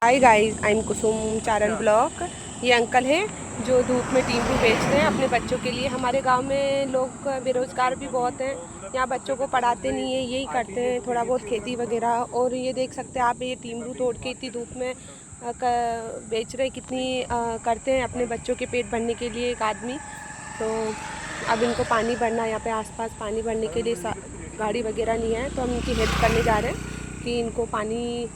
Hi guys, I am Kusum Charan block. ये uncle हैं जो धूप में टीमरू बेचते हैं अपने बच्चों के लिए। हमारे गांव में लोग बेरोज़गार भी बहुत हैं, यहाँ बच्चों को पढ़ाते नहीं है, यही करते हैं थोड़ा बहुत खेती वगैरह। और ये देख सकते हैं आप, ये टीमरू तोड़ के इतनी धूप में बेच रहे, कितनी करते हैं अपने बच्चों के पेट भरने के लिए एक आदमी। तो अब इनको पानी भरना, यहाँ पे आसपास पानी भरने के लिए गाड़ी वगैरह नहीं है, तो हम इनकी हेल्प करने जा रहे हैं कि इनको पानी,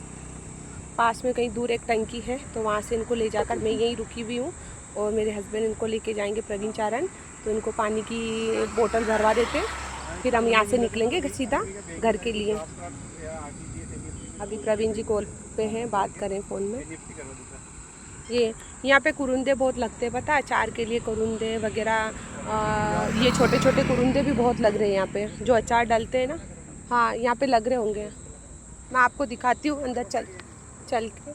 पास में कहीं दूर एक टंकी है तो वहाँ से इनको ले जाकर, मैं यहीं रुकी हुई हूँ और मेरे हस्बैंड इनको लेके जाएंगे प्रवीण चारण, तो इनको पानी की बोतल भरवा देते हैं, फिर हम यहाँ से निकलेंगे सीधा घर के लिए। अभी प्रवीण जी कॉल पे हैं, बात करें फ़ोन में। ये यहाँ पे कुरुंदे बहुत लगते हैं, पता है, अचार के लिए कुरुंदे वगैरह। ये छोटे छोटे कुरुंदे भी बहुत लग रहे हैं यहाँ पे, जो अचार डालते हैं ना। हाँ, यहाँ पे लग रहे होंगे, मैं आपको दिखाती हूँ अंदर चल के।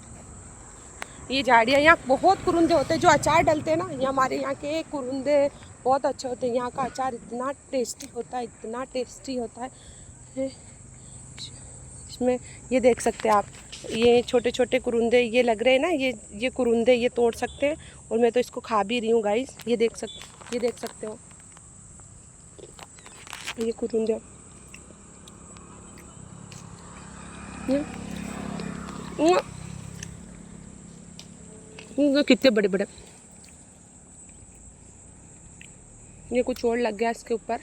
ये झाड़ियाँ, यहाँ बहुत कुरुंदे होते हैं जो अचार डलते हैं ना। ये हमारे यहाँ के कुरुंदे बहुत अच्छे होते हैं, यहाँ का अचार इतना टेस्टी होता है, इतना टेस्टी होता है। इसमें ये देख सकते हैं आप, ये छोटे छोटे कुरुंदे ये लग रहे हैं ना, ये कुरुंदे ये तोड़ सकते हैं और मैं तो इसको खा भी रही हूँ गाइस। ये देख सकते हो ये कुरुंदे, ये कितने बड़े बड़े। ये कुछ और लग गया इसके ऊपर,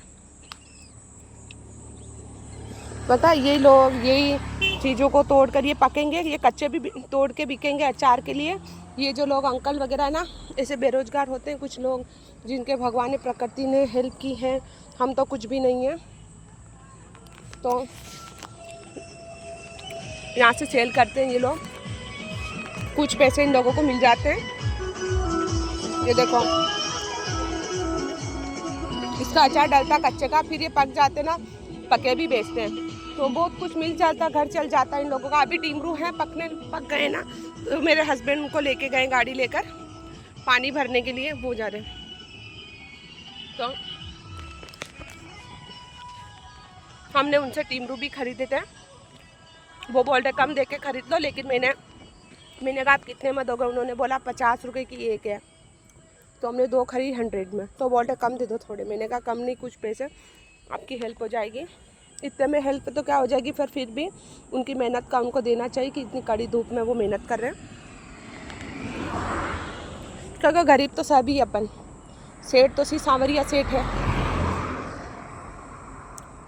पता है। ये लोग यही चीज़ों को तोड़ कर ये पकेंगे, ये कच्चे भी तोड़ के बिकेंगे अचार के लिए। ये जो लोग अंकल वगैरह ना, ऐसे बेरोजगार होते हैं कुछ लोग, जिनके भगवान ने प्रकृति ने हेल्प की है, हम तो कुछ भी नहीं है, तो यहाँ से सेल करते हैं ये लोग, कुछ पैसे इन लोगों को मिल जाते हैं। ये देखो, इसका अचार डालता कच्चे का, फिर ये पक जाते ना, पके भी बेचते हैं, तो बहुत कुछ मिल जाता, घर चल जाता है इन लोगों का। अभी टीमरू हैं, पक गए ना, तो मेरे हस्बैंड उनको लेके गए गाड़ी लेकर पानी भरने के लिए, वो जा रहे हैं। तो हमने उनसे टीमरू भी खरीदे थे, वो बोल रहे कम दे के खरीद लो, लेकिन मैंने कहा आप कितने में दोगे? उन्होंने बोला 50 रुपये की एक है, तो हमने 2 खरीद 100 में, तो बोल रहे कम दे दो थोड़े। मैंने कहा कम नहीं, कुछ पैसे आपकी हेल्प हो जाएगी। इतने में हेल्प तो क्या हो जाएगी, फिर भी उनकी मेहनत का उनको देना चाहिए कि इतनी कड़ी धूप में वो मेहनत कर रहे हैं, क्योंकि गरीब तो सभी अपन, सेठ तो सी सांवरिया सेठ है।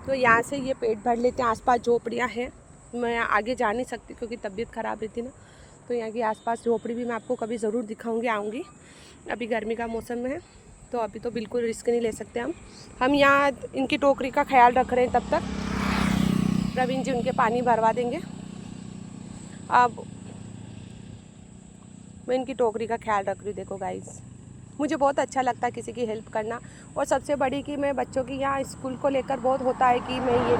तो यहाँ से ये पेट भर लेते हैं, आसपास झोपड़ियाँ हैं, मैं आगे जा नहीं सकती क्योंकि तबीयत ख़राब रहती ना, तो यहाँ की आसपास झोपड़ी भी मैं आपको कभी ज़रूर दिखाऊंगी, आऊँगी। अभी गर्मी का मौसम है तो अभी तो बिल्कुल रिस्क नहीं ले सकते हम यहाँ इनकी टोकरी का ख्याल रख रहे हैं, तब तक प्रवीण जी उनके पानी भरवा देंगे। अब मैं इनकी टोकरी का ख्याल रख रही हूँ। देखो गाइस, मुझे बहुत अच्छा लगता है किसी की हेल्प करना, और सबसे बड़ी कि मैं बच्चों की यहाँ स्कूल को लेकर बहुत होता है कि मैं ये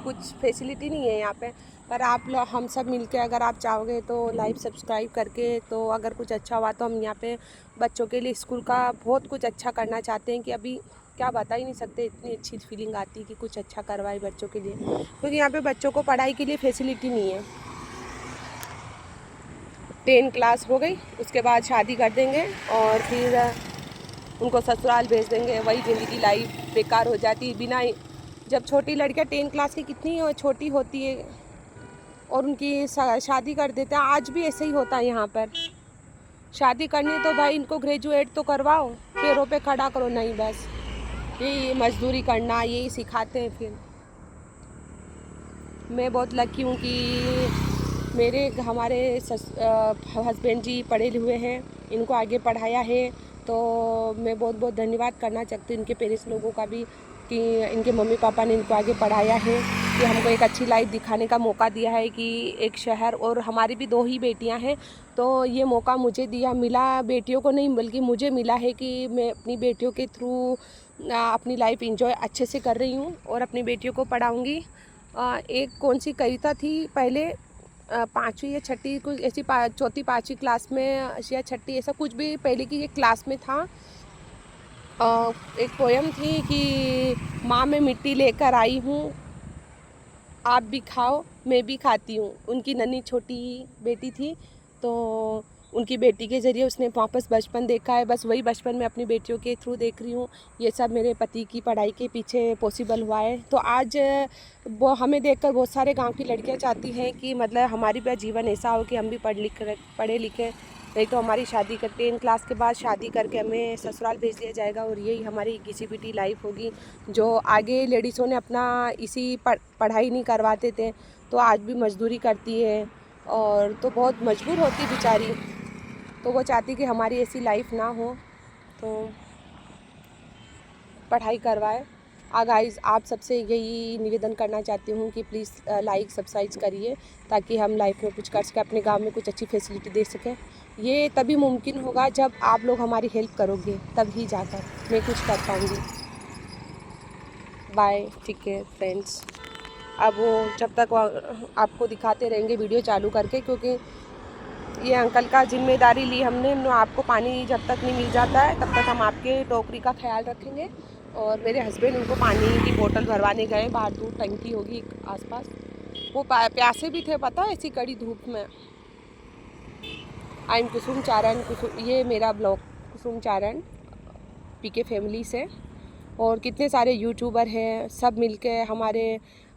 कुछ फैसिलिटी नहीं है यहाँ पे, पर आप लोग हम सब मिलके अगर आप चाहोगे तो लाइक सब्सक्राइब करके, तो अगर कुछ अच्छा हुआ तो हम यहाँ पे बच्चों के लिए स्कूल का बहुत कुछ अच्छा करना चाहते हैं, कि अभी क्या बता ही नहीं सकते, इतनी अच्छी फीलिंग आती है कि कुछ अच्छा करवाए बच्चों के लिए, क्योंकि यहाँ पे बच्चों को पढ़ाई के लिए फैसिलिटी नहीं है। 10 क्लास हो गई, उसके बाद शादी कर देंगे और फिर उनको ससुराल भेज देंगे, वही ज़िंदगी लाइफ बेकार हो जाती है बिना। जब छोटी लड़कियां 10 क्लास की कितनी छोटी होती है और उनकी शादी कर देते हैं, आज भी ऐसे ही होता है यहाँ पर। शादी करनी तो भाई इनको ग्रेजुएट तो करवाओ, पैरों पे खड़ा करो, नहीं बस यही मजदूरी करना, यही सिखाते हैं। फिर मैं बहुत लकी हूँ कि हमारे हस्बैंड जी पढ़े हुए हैं, इनको आगे पढ़ाया है, तो मैं बहुत बहुत धन्यवाद करना चाहती हूँ इनके पेरेंट्स लोगों का भी, कि इनके मम्मी पापा ने इनको आगे पढ़ाया है, कि हमको एक अच्छी लाइफ दिखाने का मौका दिया है, कि एक शहर, और हमारी भी 2 ही बेटियां हैं, तो ये मौका मुझे मिला, बेटियों को नहीं बल्कि मुझे मिला है कि मैं अपनी बेटियों के थ्रू अपनी लाइफ एंजॉय अच्छे से कर रही हूँ और अपनी बेटियों को पढ़ाऊँगी। एक कौन सी कविता थी पहले, 5वीं या 6ठी कुछ ऐसी, 4ठी 5वीं क्लास में या 6ठी, ऐसा कुछ भी पहले की ये क्लास में था। एक पोयम थी कि माँ मैं मिट्टी लेकर आई हूँ, आप भी खाओ मैं भी खाती हूँ। उनकी नन्ही छोटी बेटी थी, तो उनकी बेटी के ज़रिए उसने वापस बचपन देखा है, बस वही बचपन में अपनी बेटियों के थ्रू देख रही हूँ। ये सब मेरे पति की पढ़ाई के पीछे पॉसिबल हुआ है। तो आज वो हमें देखकर बहुत सारे गांव की लड़कियां चाहती हैं कि मतलब हमारी भी जीवन ऐसा हो कि हम भी पढ़े लिखें, नहीं तो हमारी शादी कर 10 क्लास के बाद शादी करके हमें ससुराल भेज दिया जाएगा और यही हमारी घिसी-पिटी लाइफ होगी। जो आगे लेडीज़ों ने अपना इसी पढ़ाई नहीं करवाते थे, तो आज भी मजदूरी करती है और तो बहुत मजबूर होती बेचारी। तो वो चाहती कि हमारी ऐसी लाइफ ना हो, तो पढ़ाई करवाए। गाइस, आप सबसे यही निवेदन करना चाहती हूँ कि प्लीज़ लाइक सब्सक्राइब करिए, ताकि हम लाइफ में कुछ कर सकें, अपने गांव में कुछ अच्छी फैसिलिटी दे सकें। ये तभी मुमकिन होगा जब आप लोग हमारी हेल्प करोगे, तभी जाकर मैं कुछ कर पाऊँगी। बाय, ठीक है फ्रेंड्स। अब वो जब तक आपको दिखाते रहेंगे वीडियो चालू करके, क्योंकि ये अंकल का जिम्मेदारी ली हमने। आपको पानी जब तक नहीं मिल जाता है तब तक हम आपके टोकरी का ख्याल रखेंगे। और मेरे हस्बैंड उनको पानी की बोतल भरवाने गए, बाहर दूर टंकी होगी आसपास। वो प्यासे भी थे, पता है, ऐसी कड़ी धूप में। आई एम कुसुम चारण, ये मेरा ब्लॉग कुसुम चारण पीके फैमिली से। और कितने सारे यूट्यूबर हैं, सब मिलके हमारे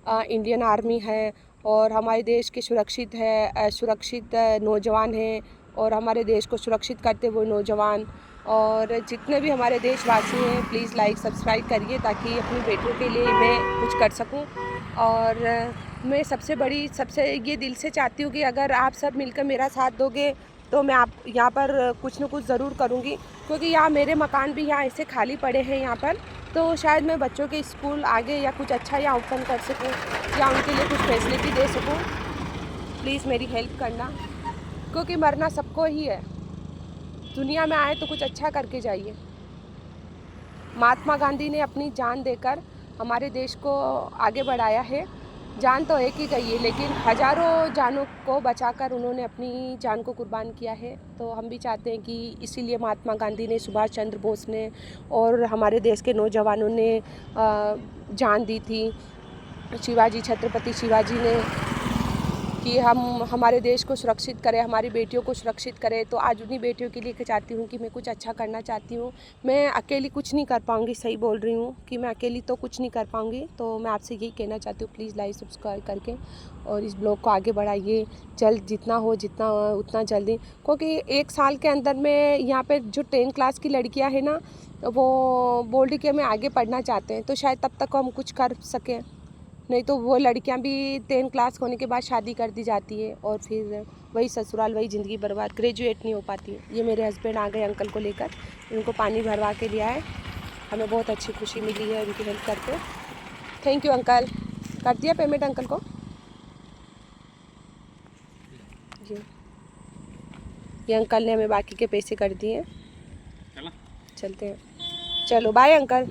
इंडियन आर्मी है और हमारे देश के सुरक्षित नौजवान हैं और हमारे देश को सुरक्षित करते हुए नौजवान। और जितने भी हमारे देशवासी हैं, प्लीज़ लाइक सब्सक्राइब करिए, ताकि अपनी बेटियों के लिए मैं कुछ कर सकूं। और मैं सबसे ये दिल से चाहती हूँ कि अगर आप सब मिलकर मेरा साथ दोगे तो मैं आप यहाँ पर कुछ न कुछ ज़रूर करूँगी, क्योंकि यहाँ मेरे मकान भी यहाँ ऐसे खाली पड़े हैं यहाँ पर। तो शायद मैं बच्चों के स्कूल आगे या कुछ अच्छा यहाँ ओपन कर सकूँ या उनके लिए कुछ फैसिलिटी दे सकूँ। प्लीज़ मेरी हेल्प करना, क्योंकि मरना सबको ही है। दुनिया में आए तो कुछ अच्छा करके जाइए। महात्मा गांधी ने अपनी जान देकर हमारे देश को आगे बढ़ाया है। जान तो एक ही गई है, लेकिन हज़ारों जानों को बचाकर उन्होंने अपनी जान को कुर्बान किया है। तो हम भी चाहते हैं कि इसीलिए महात्मा गांधी ने, सुभाष चंद्र बोस ने और हमारे देश के नौजवानों ने जान दी थी। छत्रपति शिवाजी ने, कि हम हमारे देश को सुरक्षित करें, हमारी बेटियों को सुरक्षित करें। तो आज उन्हीं बेटियों के लिए चाहती हूँ कि मैं कुछ अच्छा करना चाहती हूँ। मैं अकेली कुछ नहीं कर पाऊँगी, सही बोल रही हूँ कि मैं अकेली तो कुछ नहीं कर पाऊँगी। तो मैं आपसे यही कहना चाहती हूँ, प्लीज़ लाइक सब्सक्राइब करके और इस ब्लॉग को आगे बढ़ाइए जल्द, जितना हो उतना जल्दी। क्योंकि 1 साल के अंदर में यहाँ पर जो 10 क्लास की लड़कियाँ हैं ना, वो बोल्ड के में आगे पढ़ना चाहते हैं, तो शायद तब तक हम कुछ कर सकें। नहीं तो वो लड़कियां भी 10 क्लास होने के बाद शादी कर दी जाती है और फिर वही ससुराल, वही ज़िंदगी बर्बाद, ग्रेजुएट नहीं हो पाती है। ये मेरे हस्बैंड आ गए अंकल को लेकर, उनको पानी भरवा के लिया है। हमें बहुत अच्छी खुशी मिली है उनकी हेल्प करके। Thank you uncle. कर दिया पेमेंट अंकल को जी। ये अंकल ने हमें बाकी के पैसे कर दिए। चलते हैं, चलो बाय अंकल।